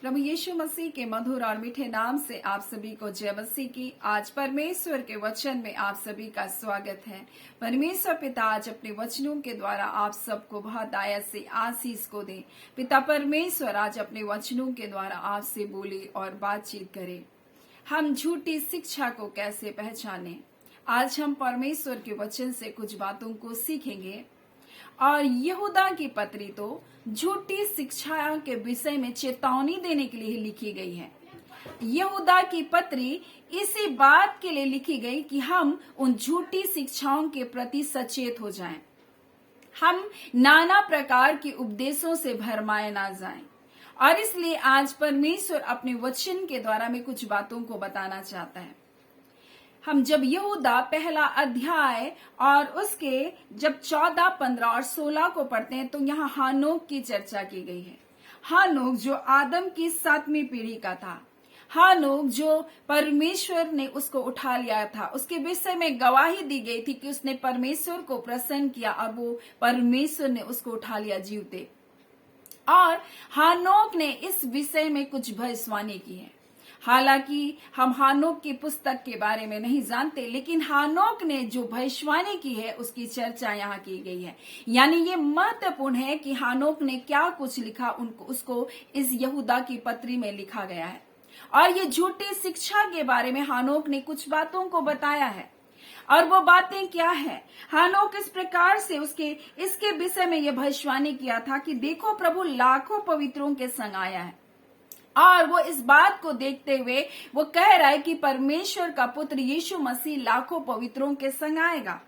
प्रभु यीशु मसीह के मधुर और मीठे नाम से आप सभी को जय मसीह की। आज परमेश्वर के वचन में आप सभी का स्वागत है। परमेश्वर पिता आज अपने वचनों के द्वारा आप सबको बहुत आयत से आशीष को दे। पिता परमेश्वर आज अपने वचनों के द्वारा आपसे बोले और बातचीत करे। हम झूठी शिक्षा को कैसे पहचाने, आज हम परमेश्वर के वचन से कुछ बातों को सीखेंगे। और यहूदा की पत्री तो झूठी शिक्षा के विषय में चेतावनी देने के लिए लिखी गई है। यहूदा की पत्री इसी बात के लिए लिखी गई कि हम उन झूठी शिक्षाओं के प्रति सचेत हो जाएं। हम नाना प्रकार के उपदेशों से भरमाए ना जाएं। और इसलिए आज परमेश्वर अपने वचन के द्वारा में कुछ बातों को बताना चाहता है। हम जब यहूदा पहला अध्याय और उसके जब 14, 15 और 16 को पढ़ते हैं तो यहाँ हानोक की चर्चा की गई है। हानोक जो आदम की 7वीं पीढ़ी का था, हानोक जो परमेश्वर ने उसको उठा लिया था, उसके विषय में गवाही दी गई थी कि उसने परमेश्वर को प्रसन्न किया और वो परमेश्वर ने उसको उठा लिया जीवते। और हानोक ने इस विषय में कुछ भविष्यवाणी की है। हालांकि हम हानोक की पुस्तक के बारे में नहीं जानते, लेकिन हानोक ने जो भविष्यवाणी की है उसकी चर्चा यहाँ की गई है। यानी ये महत्वपूर्ण है कि हानोक ने क्या कुछ लिखा, उसको इस यहूदा की पत्री में लिखा गया है। और ये झूठी शिक्षा के बारे में हानोक ने कुछ बातों को बताया है। और वो बातें क्या है? हानोक इस प्रकार से इसके विषय में यह भविष्यवाणी किया था कि देखो प्रभु लाखों पवित्रों के संग आया है। और वो इस बात को देखते हुए वो कह रहा है कि परमेश्वर का पुत्र यीशु मसीह लाखों पवित्रों के संग आएगा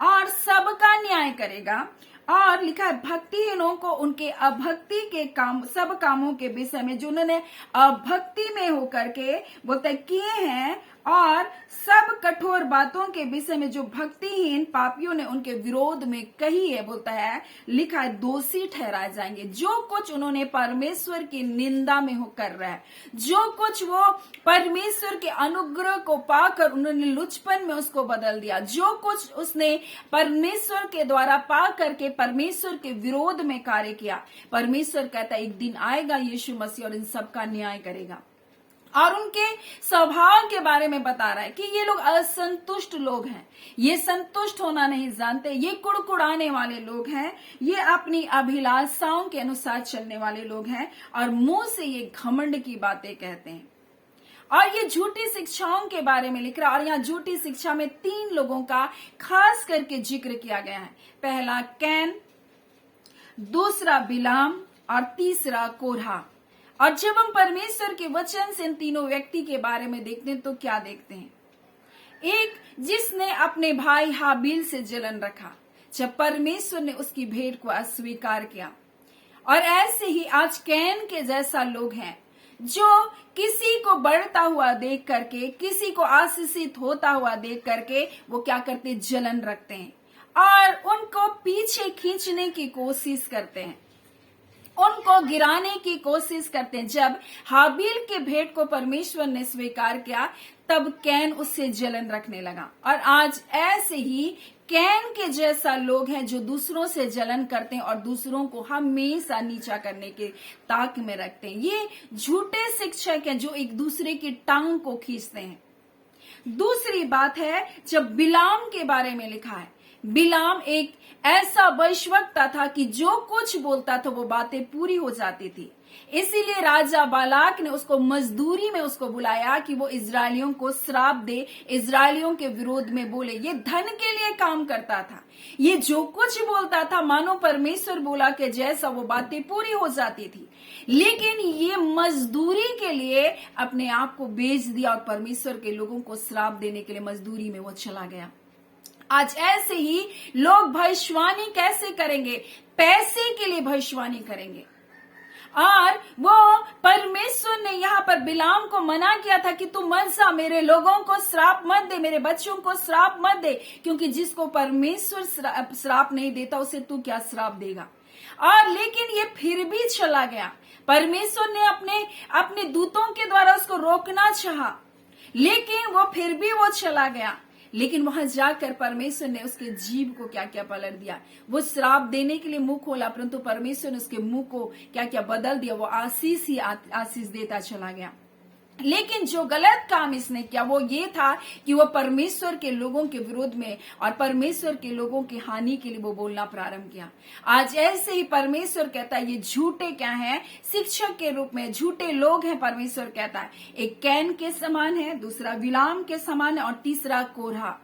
और सबका न्याय करेगा। और लिखा है भक्तिहीनों को उनके अभक्ति के काम, सब कामों के विषय में जो उन्होंने अभक्ति में होकर के बोलते किए हैं, और सब कठोर बातों के विषय में जो भक्तिहीन पापियों ने उनके विरोध में कही है, बोलता है लिखा है दोषी ठहराए जाएंगे। जो कुछ उन्होंने परमेश्वर की निंदा में हो कर रहा है, जो कुछ वो परमेश्वर के अनुग्रह को पाकर उन्होंने लुचपन में उसको बदल दिया, जो कुछ उसने परमेश्वर के द्वारा पा करके परमेश्वर के विरोध में कार्य किया, परमेश्वर कहता है एक दिन आएगा यीशु मसीह और इन सब का न्याय करेगा। और उनके स्वभाव के बारे में बता रहा है कि ये लोग असंतुष्ट लोग हैं, ये संतुष्ट होना नहीं जानते, ये कुड़कुड़ाने वाले लोग हैं, ये अपनी अभिलाषाओं के अनुसार चलने वाले लोग हैं और मुंह से ये घमंड की बातें कहते हैं। और ये झूठी शिक्षाओं के बारे में लिख रहा है। और यहाँ झूठी शिक्षा में 3 लोगों का खास करके जिक्र किया गया है। पहला कैन, दूसरा बिलाम और तीसरा कोरहा। और जब हम परमेश्वर के वचन से इन तीनों व्यक्ति के बारे में देखते हैं तो क्या देखते हैं? एक जिसने अपने भाई हाबिल से जलन रखा जब परमेश्वर ने उसकी भेंट को अस्वीकार किया। और ऐसे ही आज कैन के जैसा लोग हैं जो किसी को बढ़ता हुआ देख करके, किसी को आशीषित होता हुआ देख करके वो क्या करते, जलन रखते हैं और उनको पीछे खींचने की कोशिश करते हैं, उनको गिराने की कोशिश करते हैं। जब हाबिल के भेंट को परमेश्वर ने स्वीकार किया तब कैन उससे जलन रखने लगा। और आज ऐसे ही कैन के जैसा लोग हैं जो दूसरों से जलन करते हैं और दूसरों को हमेशा नीचा करने के ताक में रखते हैं। ये झूठे शिक्षक हैं जो एक दूसरे की टांग को खींचते हैं। दूसरी बात है जब बिलाम के बारे में लिखा है, बिलाम एक ऐसा वैश्वक्ता था कि जो कुछ बोलता था वो बातें पूरी हो जाती थी। इसीलिए राजा बालाक ने उसको मजदूरी में उसको बुलाया कि वो इजरायलियों को श्राप दे, इजरायलियों के विरोध में बोले। ये धन के लिए काम करता था, ये जो कुछ बोलता था मानो परमेश्वर बोला के जैसा वो बातें पूरी हो जाती थी। लेकिन ये मजदूरी के लिए अपने आप को बेच दिया और परमेश्वर के लोगों को श्राप देने के लिए मजदूरी में वो चला गया। आज ऐसे ही लोग भविष्यवाणी कैसे करेंगे? पैसे के लिए भविष्यवाणी करेंगे। और वो परमेश्वर ने यहाँ पर बिलाम को मना किया था कि तू मत जा, मेरे लोगों को श्राप मत दे, मेरे बच्चों को श्राप मत दे, क्योंकि जिसको परमेश्वर श्राप नहीं देता उसे तू क्या श्राप देगा। और लेकिन ये फिर भी चला गया। परमेश्वर ने अपने दूतों के द्वारा उसको रोकना चाहा, लेकिन वो फिर भी वो चला गया। लेकिन वहां जाकर परमेश्वर ने उसके जीभ को क्या क्या पलट दिया। वो श्राप देने के लिए मुंह खोला, परंतु परमेश्वर ने उसके मुंह को क्या क्या बदल दिया। वो आशीष ही आशीष देता चला गया। लेकिन जो गलत काम इसने किया वो ये था कि वो परमेश्वर के लोगों के विरोध में और परमेश्वर के लोगों की हानि के लिए वो बोलना प्रारंभ किया। आज ऐसे ही परमेश्वर कहता है ये झूठे क्या हैं, शिक्षक के रूप में झूठे लोग हैं। परमेश्वर कहता है एक कैन के समान है, दूसरा बिलाम के समान है और तीसरा कोरहा।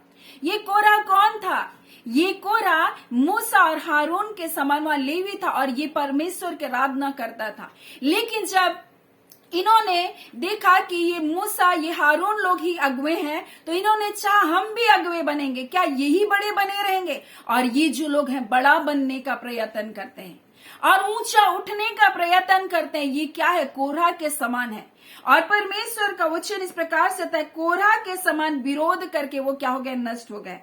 ये कोरहा कौन था? ये कोरहा मूसा और हारून के समान वहां लेवी था और ये परमेश्वर की आराधना करता था। लेकिन जब इन्होंने देखा कि ये मूसा ये हारून लोग ही अगुवे हैं, तो इन्होंने चाहा हम भी अगुवे बनेंगे, क्या यही बड़े बने रहेंगे? और ये जो लोग हैं बड़ा बनने का प्रयत्न करते हैं और ऊंचा उठने का प्रयत्न करते हैं। ये क्या है? कोरहा के समान है। और परमेश्वर का वचन इस प्रकार से था, कोरहा के समान विरोध करके वो क्या हो गए? नष्ट हो गए।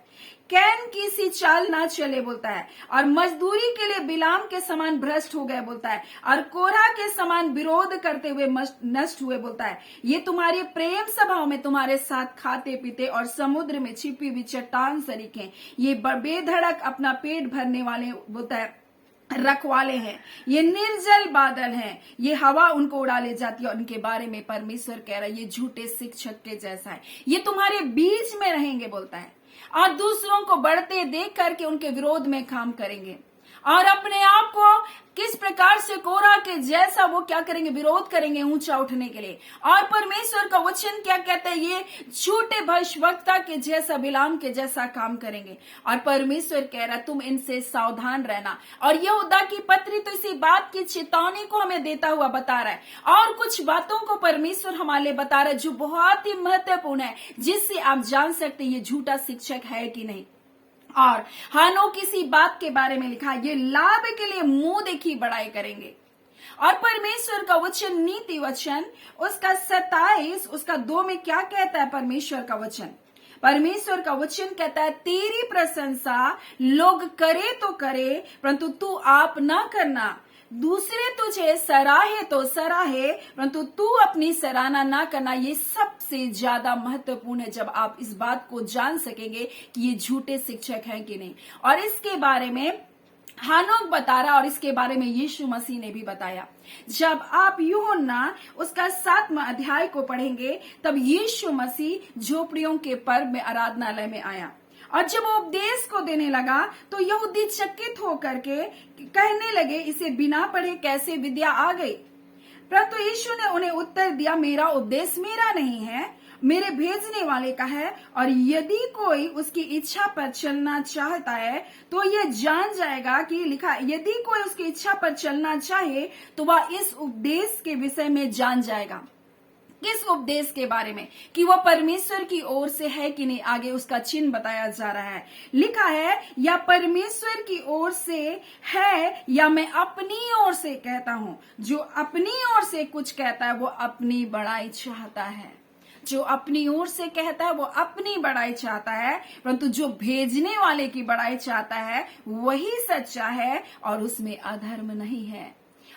कैन की सी चाल ना चले बोलता है, और मजदूरी के लिए बिलाम के समान भ्रष्ट हो गए बोलता है, और कोरहा के समान विरोध करते हुए नष्ट हुए बोलता है। ये तुम्हारे प्रेम सभाओं में तुम्हारे साथ खाते पीते और समुद्र में छिपी हुई चट्टान सरीखे, ये बेधड़क अपना पेट भरने वाले बोलता है रखवाले हैं। ये निर्जल बादल हैं, ये हवा उनको उड़ा ले जाती है और उनके बारे में परमेश्वर कह रहा है ये झूठे शिक्षक के जैसा है। ये तुम्हारे बीच में रहेंगे बोलता है और दूसरों को बढ़ते देख करके उनके विरोध में काम करेंगे और अपने आप को किस प्रकार से कोरहा के जैसा वो क्या करेंगे? विरोध करेंगे ऊंचा उठने के लिए। और परमेश्वर का वचन क्या कहता है? ये झूठे भविष्यवक्ता के जैसा, बिलाम के जैसा काम करेंगे। और परमेश्वर कह रहा तुम इनसे सावधान रहना। और यहूदा की पत्री तो इसी बात की चेतावनी को हमें देता हुआ बता रहा है और कुछ बातों को परमेश्वर हमारे लिए बता रहा है जो बहुत ही महत्वपूर्ण है, जिससे आप जान सकते ये झूठा शिक्षक है कि नहीं। और हानो किसी बात के बारे में लिखा, ये लाभ के लिए मुंह देखी बड़ाई करेंगे। और परमेश्वर का वचन, नीति वचन उसका 27 उसका 2 में क्या कहता है? परमेश्वर का वचन, परमेश्वर का वचन कहता है तेरी प्रशंसा लोग करे तो करे, परंतु तू आप ना करना। दूसरे तुझे सराहे तो सराहे, परंतु तू अपनी सराहना ना करना। ये सबसे ज्यादा महत्वपूर्ण है जब आप इस बात को जान सकेंगे कि ये झूठे शिक्षक हैं कि नहीं। और इसके बारे में हानोक बता रहा और इसके बारे में यीशु मसीह ने भी बताया। जब आप यूहन्ना उसका 7वां अध्याय को पढ़ेंगे तब यीशु मसीह झोपड़ियों के पर्व में आराधनालय में आया और जब वो उपदेश को देने लगा तो यहूदी चकित होकर के कहने लगे इसे बिना पढ़े कैसे विद्या आ गई। परंतु यीशु ने उन्हें उत्तर दिया, मेरा उपदेश मेरा नहीं है, मेरे भेजने वाले का है। और यदि कोई उसकी इच्छा पर चलना चाहता है तो ये जान जाएगा कि लिखा, यदि कोई उसकी इच्छा पर चलना चाहे तो वह इस उपदेश के विषय में जान जाएगा। किस उपदेश के बारे में? कि वो परमेश्वर की ओर से है कि नहीं। आगे उसका चिन्ह बताया जा रहा है, लिखा है या परमेश्वर की ओर से है या मैं अपनी ओर से कहता हूं। जो अपनी ओर से कुछ कहता है वो अपनी बड़ाई चाहता है। जो अपनी ओर से कहता है वो अपनी बड़ाई चाहता है, परंतु जो भेजने वाले की बड़ाई चाहता है वही सच्चा है और उसमें अधर्म नहीं है।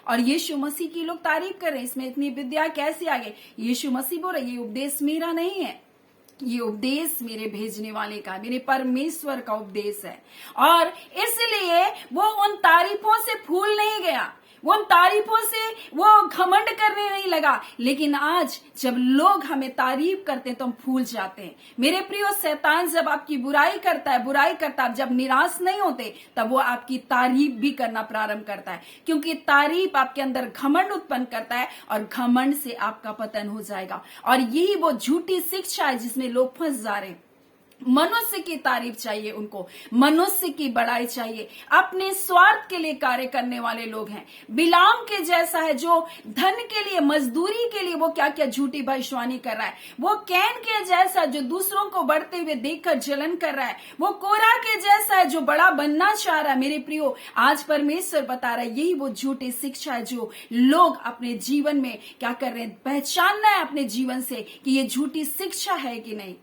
और यीशु मसीह की लोग तारीफ कर रहे हैं, इसमें इतनी विद्या कैसे आ गई? यीशु मसीह बोल रहे ये उपदेश मेरा नहीं है, ये उपदेश मेरे भेजने वाले का, मेरे परमेश्वर का उपदेश है। और इसलिए वो उन तारीफों से फूल नहीं गया, वो उन तारीफों से वो घमंड करने नहीं लगा। लेकिन आज जब लोग हमें तारीफ करते हैं तो हम फूल जाते हैं। मेरे प्रियो, शैतान जब आपकी बुराई करता है, जब निराश नहीं होते तब वो आपकी तारीफ भी करना प्रारंभ करता है, क्योंकि तारीफ आपके अंदर घमंड उत्पन्न करता है और घमंड से आपका पतन हो जाएगा। और यही वो झूठी शिक्षा है जिसमें लोग फंस जा रहे हैं। मनुष्य की तारीफ चाहिए उनको, मनुष्य की बड़ाई चाहिए, अपने स्वार्थ के लिए कार्य करने वाले लोग हैं। बिलाम के जैसा है जो धन के लिए, मजदूरी के लिए वो क्या क्या झूठी भविष्यवाणी कर रहा है। वो कैन के जैसा जो दूसरों को बढ़ते हुए देखकर जलन कर रहा है। वो कोरहा के जैसा है जो बड़ा बनना चाह रहा है। मेरे प्रियो, आज परमेश्वर बता रहा है यही वो झूठी शिक्षा है जो लोग अपने जीवन में क्या कर रहे हैं, पहचानना है अपने जीवन से कि ये झूठी शिक्षा है कि नहीं।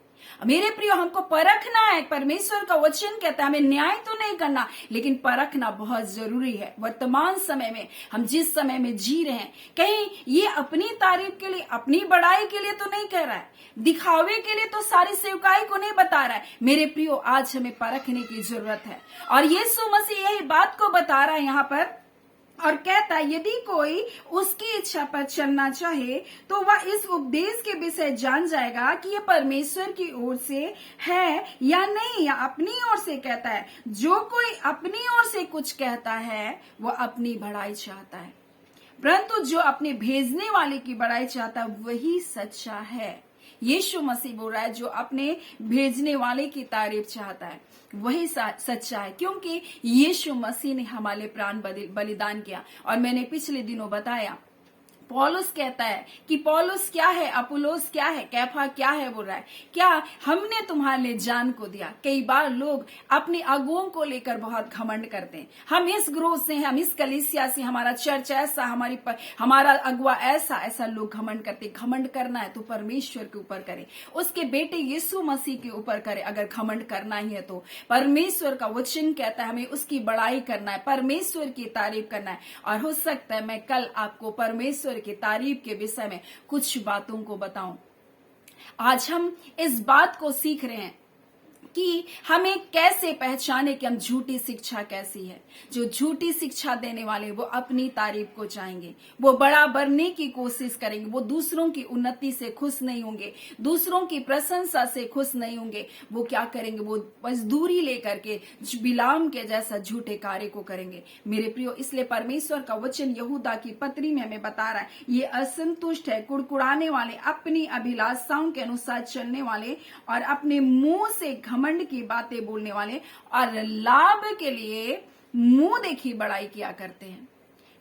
मेरे प्रियो, हमको परखना है। परमेश्वर का वचन कहता है हमें न्याय तो नहीं करना, लेकिन परखना बहुत जरूरी है। वर्तमान समय में हम जिस समय में जी रहे हैं, कहीं ये अपनी तारीफ के लिए, अपनी बड़ाई के लिए तो नहीं कह रहा है, दिखावे के लिए तो सारी सेवकाई को नहीं बता रहा है। मेरे प्रियो, आज हमें परखने की जरूरत है, और यीशु मसीह यही बात को बता रहा है यहाँ पर, और कहता है यदि कोई उसकी इच्छा पर चलना चाहे तो वह इस उपदेश के विषय जान जाएगा कि यह परमेश्वर की ओर से है या नहीं, या अपनी ओर से कहता है। जो कोई अपनी ओर से कुछ कहता है वह अपनी बड़ाई चाहता है, परंतु जो अपने भेजने वाले की बड़ाई चाहता है वही सच्चा है। यीशु मसीह बोल रहा है जो अपने भेजने वाले की तारीफ चाहता है वही सच्चा है, क्योंकि यीशु मसीह ने हमारे प्राण बलिदान किया। और मैंने पिछले दिनों बताया, पौलुस कहता है कि पौलुस क्या है, अपुलोस क्या है, कैफा क्या है, बोल रहा है क्या हमने तुम्हारे लिए जान को दिया। कई बार लोग अपने अगुओं को लेकर बहुत घमंड करते हैं। हम इस ग्रोह से हैं, हम इस कलीसिया से, हमारा चर्च ऐसा, हमारा अगुआ ऐसा। ऐसा लोग घमंड करते। घमंड करना है तो परमेश्वर के ऊपर करे, उसके बेटे यीशु मसीह के ऊपर करे। अगर घमंड करना ही है तो परमेश्वर का वचन कहता है हमें उसकी बड़ाई करना है, परमेश्वर की तारीफ करना है। और हो सकता है मैं कल आपको परमेश्वर की तारीफ के विषय में कुछ बातों को बताऊं। आज हम इस बात को सीख रहे हैं कि हमें कैसे पहचाने कि हम झूठी शिक्षा कैसी है। जो झूठी शिक्षा देने वाले वो अपनी तारीफ को चाहेंगे, वो बड़ा बनने की कोशिश करेंगे, वो दूसरों की उन्नति से खुश नहीं होंगे, दूसरों की प्रशंसा से खुश नहीं होंगे। वो क्या करेंगे, वो मजदूरी लेकर के बिलाम के जैसा झूठे कार्य को करेंगे। मेरे प्रियो, इसलिए परमेश्वर का वचन यहूदा की पत्री में हमें बता रहा है ये असंतुष्ट है, कुड़कुड़ाने वाले, अपनी अभिलाषाओं के अनुसार चलने वाले और अपने मुंह से घमंड की बातें बोलने वाले और लाभ के लिए मुंह देखी बड़ाई किया करते हैं।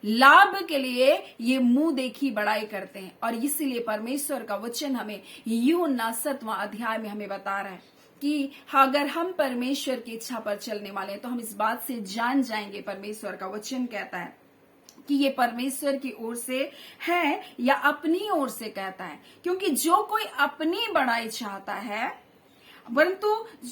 लाभ के लिए ये मुंह देखी बड़ाई करते हैं। और इसीलिए परमेश्वर का वचन हमें यूहन्ना 7वां अध्याय में हमें बता रहा है कि अगर हम परमेश्वर की इच्छा पर चलने वाले हैं तो हम इस बात से जान जाएंगे। परमेश्वर का वचन कहता है कि ये परमेश्वर की ओर से है या अपनी ओर से कहता है, क्योंकि जो कोई अपनी बड़ाई चाहता है, परंतु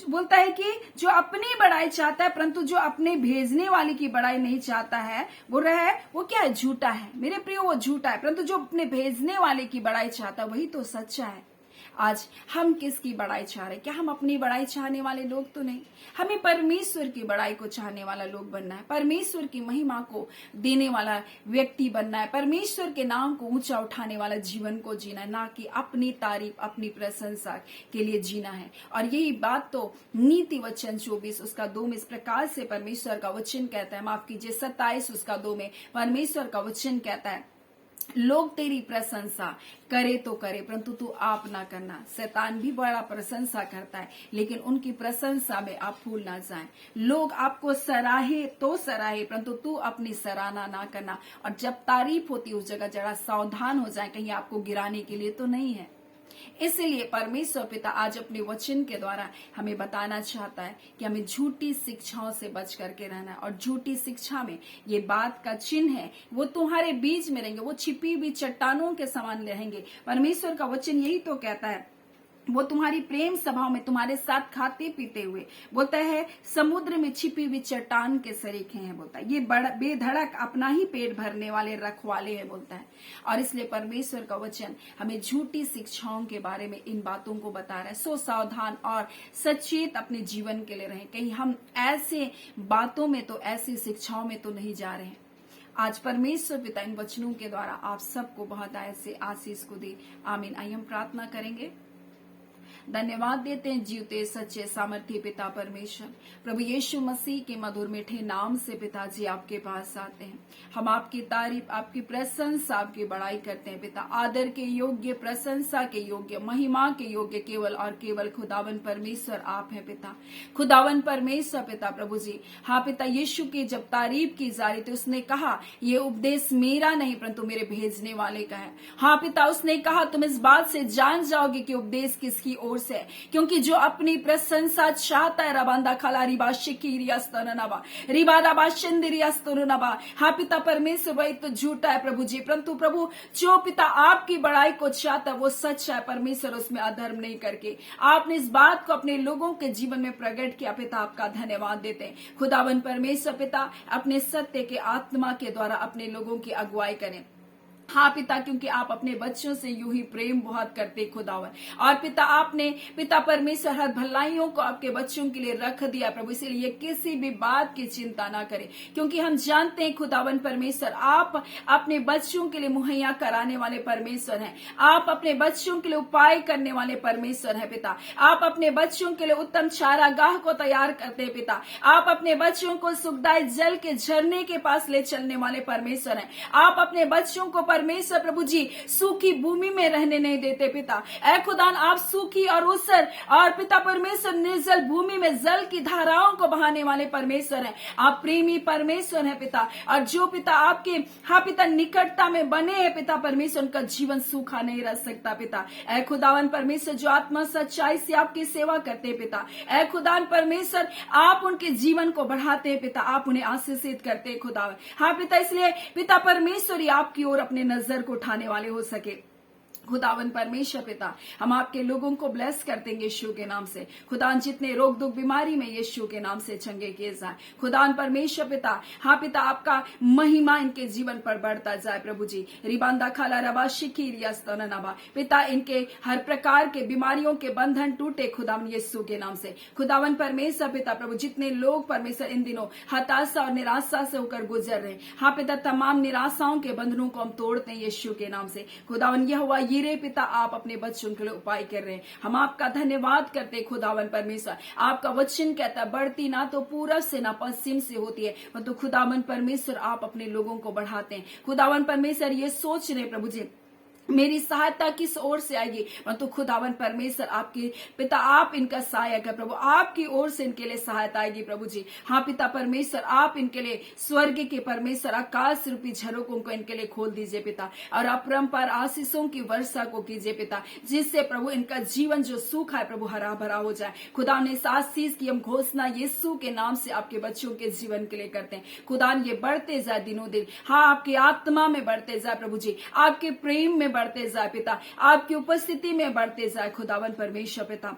बोलता है कि जो अपनी बड़ाई चाहता है परंतु जो अपने भेजने वाले की बड़ाई नहीं चाहता है, बोल रहा है वो क्या है, झूठा है। मेरे प्रियो, वो झूठा है, परंतु जो अपने भेजने वाले की बड़ाई चाहता है वही तो सच्चा है। आज हम किसकी बड़ाई चाह रहे हैं? क्या हम अपनी बड़ाई चाहने वाले लोग तो नहीं। हमें परमेश्वर की बड़ाई को चाहने वाला लोग बनना है, परमेश्वर की महिमा को देने वाला व्यक्ति बनना है, परमेश्वर के नाम को ऊंचा उठाने वाला जीवन को जीना है, ना कि अपनी तारीफ, अपनी प्रशंसा के लिए जीना है। और यही बात तो नीति वचन 24 उसका 2 में इस प्रकार से परमेश्वर का वचन कहता है, माफ कीजिए 27 उसका 2 में परमेश्वर का वचन कहता है, लोग तेरी प्रशंसा करे तो करे परंतु तू आप ना करना। शैतान भी बड़ा प्रशंसा करता है, लेकिन उनकी प्रशंसा में आप भूल ना जाएं। लोग आपको सराहे तो सराहे परंतु तू अपनी सराहना ना करना। और जब तारीफ होती है उस जगह जरा सावधान हो जाए, कहीं आपको गिराने के लिए तो नहीं है। इसलिए परमेश्वर पिता आज अपने वचन के द्वारा हमें बताना चाहता है कि हमें झूठी शिक्षाओं से बच करके रहना है। और झूठी शिक्षा में ये बात का चिन्ह है, वो तुम्हारे बीच में रहेंगे, वो छिपी हुई चट्टानों के समान रहेंगे। परमेश्वर का वचन यही तो कहता है, वो तुम्हारी प्रेम सभाओं में तुम्हारे साथ खाते पीते हुए, बोलता है समुद्र में छिपी हुई चट्टान के सरीखे हैं। बोलता है ये बेधड़क अपना ही पेट भरने वाले रखवाले हैं, बोलता है। और इसलिए परमेश्वर का वचन हमें झूठी शिक्षाओं के बारे में इन बातों को बता रहा है। सो सावधान और सचेत अपने जीवन के लिए रहें, कहीं हम ऐसे बातों में तो, ऐसी शिक्षाओं में तो नहीं जा रहे हैं। आज परमेश्वर पिता इन वचनों के द्वारा आप सबको बहुत ऐसे आशीष को दे। आमीन। आइए हम प्रार्थना करेंगे। धन्यवाद देते हैं जीवते सच्चे सामर्थ्य पिता परमेश्वर, प्रभु यीशु मसीह के मधुर मीठे नाम से पिताजी आपके पास आते हैं। हम आपकी तारीफ, आपकी प्रशंसा, आपकी बड़ाई करते हैं पिता। आदर के योग्य, प्रशंसा के योग्य, महिमा के योग्य केवल और केवल खुदावन परमेश्वर आप हैं पिता। खुदावन परमेश्वर पिता प्रभु जी, हाँ पिता, यीशु की जब तारीफ की जा रही थी उसने कहा ये उपदेश मेरा नहीं परंतु मेरे भेजने वाले का है। हाँ पिता, उसने कहा तुम इस बात से जान जाओगे कि उपदेश किसकी ओर से है, क्योंकि जो अपनी प्रशंसा चाहता है रबांदा खाला रिबा शिकीरिया स्तननबा रिबादा बाशिंदरिया स्तननबा। हाँ पिता परमेश्वर, वही तो झूठा है प्रभु जी, परंतु प्रभु जो पिता आपकी बड़ाई को चाहता है वो सच है परमेश्वर, उसमें अधर्म नहीं करके आपने इस बात को अपने लोगों के जीवन में प्रकट किया। पिता आपका धन्यवाद देते हैं। खुदावन परमेश्वर पिता अपने सत्य के आत्मा के द्वारा अपने लोगों की अगुवाई करें। हाँ पिता, क्योंकि आप अपने बच्चों से यूं ही प्रेम बहुत करते खुदावन, और पिता आपने पिता परमेश्वर हर भलाइयों को आपके बच्चों के लिए रख दिया प्रभु, इसलिए किसी भी बात की चिंता ना करें, क्योंकि हम जानते हैं खुदावन परमेश्वर आप अपने बच्चों के लिए मुहैया कराने वाले परमेश्वर हैं। आप अपने बच्चों के लिए उपाय करने वाले परमेश्वर हैं पिता। आप अपने बच्चों के लिए उत्तम चारागाह को तैयार करते हैं पिता। आप अपने बच्चों को सुखदायी जल के झरने के पास ले चलने वाले परमेश्वर हैं। आप अपने बच्चों को परमेश्वर प्रभु जी सूखी भूमि में रहने नहीं देते पिता। ऐ खुदान, आप सूखी और ऊसर और पिता परमेश्वर निर्जल भूमि में जल की धाराओं को बहाने वाले परमेश्वर हैं। आप प्रेमी परमेश्वर हैं पिता, और जो पिता आपके हाँ पिता निकटता में बने हैं पिता परमेश्वर, उनका जीवन सूखा नहीं रह सकता पिता। ऐ खुदावन परमेश्वर, जो आत्मा सच्चाई से आपकी सेवा करते हैं पिता, ऐ खुदान परमेश्वर आप उनके जीवन को बढ़ाते हैं पिता, आप उन्हें आशीषित करते हैं खुदावन। हाँ पिता, इसलिए पिता परमेश्वर आपकी ओर अपने नजर को उठाने वाले हो सके। खुदावन परमेश्वर पिता, हम आपके लोगों को ब्लेस करते हैं यीशु के नाम से। खुदान, जितने रोग दुख बीमारी में यीशु के नाम से चंगे किए जाए। खुदान परमेश्वर पिता, हाँ पिता आपका महिमा इनके जीवन पर बढ़ता जाए प्रभु जी। रिबांदा खाला रबा शिकीरिया स्तननबा पिता, इनके हर प्रकार के बीमारियों के बंधन टूटे खुदावन यीशु के नाम से। खुदावन परमेश्वर पिता प्रभु, जितने लोग परमेश्वर इन दिनों हताशा और निराशा से होकर गुजर रहे, हाँ पिता तमाम निराशाओं के बंधनों को हम तोड़ते हैं यीशु के नाम से। खुदावन यह हुआ रे पिता, आप अपने बच्चों के लिए उपाय कर रहे हैं, हम आपका धन्यवाद करते खुदावन परमेश्वर। आपका वचन कहता है बढ़ती ना तो पूरब से ना पश्चिम से होती है, परंतु खुदावन परमेश्वर आप अपने लोगों को बढ़ाते हैं। खुदावन परमेश्वर ये सोच रहे प्रभु जी मेरी सहायता किस ओर से आएगी, परंतु खुदावन परमेश्वर आपके पिता आप इनका सहायक है प्रभु, आपकी ओर से इनके लिए सहायता आएगी प्रभु जी। हाँ पिता परमेश्वर, आप इनके लिए स्वर्ग के परमेश्वर आकाश रूपी झरोकों को इनके लिए खोल दीजिए पिता, और अपरंपार आशीषों की वर्षा को कीजिए पिता, जिससे प्रभु इनका जीवन जो सूखा है प्रभु हरा भरा हो जाए। खुदा ने इस आशीष की हम घोषणा यीशु के नाम से आपके बच्चों के जीवन के लिए करते हैं। खुदा ये बढ़ते जाए दिनों दिन, हाँ आपकी आत्मा में बढ़ते जाए प्रभु जी, आपके प्रेम में बढ़ते जाए पिता, आपकी उपस्थिति में बढ़ते जाए खुदावन परमेश्वर पिता।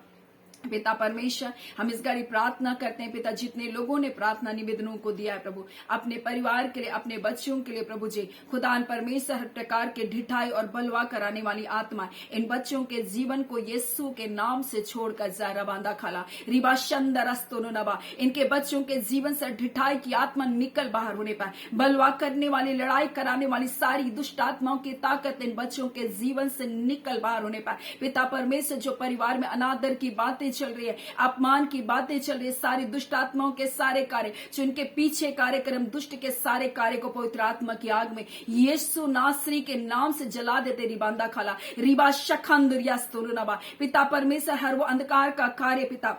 पिता परमेश्वर, हम इस घड़ी प्रार्थना करते हैं पिता, जितने लोगों ने प्रार्थना निवेदनों को दिया है प्रभु, अपने परिवार के लिए, अपने बच्चों के लिए प्रभु जी, खुदान परमेश्वर हर प्रकार के ढिठाई और बलवा कराने वाली आत्मा इन बच्चों के जीवन को यीशु के नाम से छोड़कर जाए। रबांदा खाला रिबा शंदरस्तोनबा, इनके बच्चों के जीवन से ढिठाई की आत्मा निकल बाहर होने पाए। बलवा करने वाली, लड़ाई कराने वाली सारी दुष्ट आत्माओं की ताकत इन बच्चों के जीवन से निकल बाहर होने पाए। पिता परमेश्वर, जो परिवार में अनादर की बातें चल रही है, अपमान की बातें चल रही है, सारी दुष्ट आत्माओं के सारे कार्य, जो इनके पीछे कार्यक्रम दुष्ट के सारे कार्य को पवित्र आत्मा की आग में यीशु नासरी के नाम से जला देते। रिबांदा खाला रिबा शखंदरिया स्तोलनबा पिता परमेश्वर, हर वो अंधकार का कार्य पिता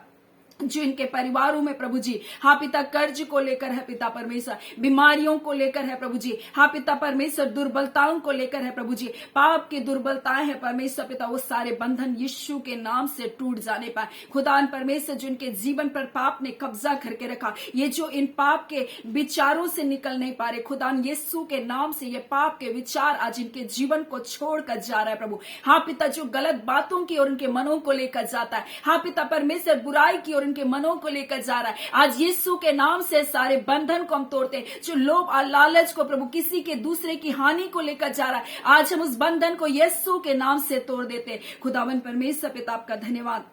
जो इनके परिवारों में प्रभु जी, हाँ पिता कर्ज को लेकर है पिता परमेश्वर, बीमारियों को लेकर है प्रभु जी, हाँ पिता परमेश्वर दुर्बलताओं को लेकर है प्रभु जी, पाप की दुर्बलताएं है परमेश्वर पिता, वो सारे बंधन यीशु के नाम से टूट जाने पाए। खुदान परमेश्वर, जो इनके जीवन पर पाप ने कब्जा करके रखा, ये जो इन पाप के विचारों से निकल नहीं पा रहे, खुदान यीशु के नाम से ये पाप के विचार आज इनके जीवन को छोड़कर जा रहा है प्रभु। हाँ पिता, जो गलत बातों की और उनके मनों को लेकर जाता है, हाँ पिता परमेश्वर बुराई की और उनके मनों को लेकर जा रहा है, आज यीशु के नाम से सारे बंधन को हम तोड़ते हैं। जो लोभ और लालच को प्रभु किसी के दूसरे की हानि को लेकर जा रहा है, आज हम उस बंधन को यीशु के नाम से तोड़ देते हैं। खुदावन परमेश्वर पिता आपका धन्यवाद,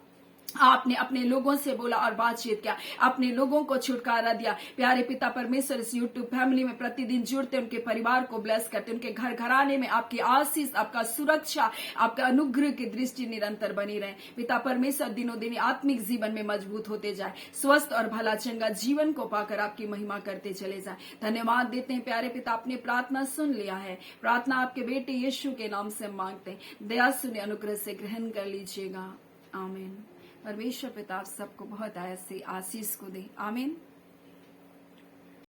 आपने अपने लोगों से बोला और बातचीत किया, अपने लोगों को छुटकारा दिया। प्यारे पिता परमेश्वर, इस यूट्यूब फैमिली में प्रतिदिन जुड़ते उनके परिवार को ब्लेस करते, उनके घर घराने में आपकी आशीष, आपका सुरक्षा, आपका अनुग्रह की दृष्टि निरंतर बनी रहे। पिता परमेश्वर, दिनों दिन आत्मिक जीवन में मजबूत होते जाए, स्वस्थ और भला चंगा जीवन को पाकर आपकी महिमा करते चले जाए। धन्यवाद देते हैं प्यारे पिता, आपने प्रार्थना सुन लिया है। प्रार्थना आपके बेटे यीशु के नाम से मांगते हैं, दया सुने अनुग्रह से ग्रहण कर लीजिएगा। आमीन। परमेश्वर पिता आप सबको बहुत ऐसी आशीष को दे। आमीन।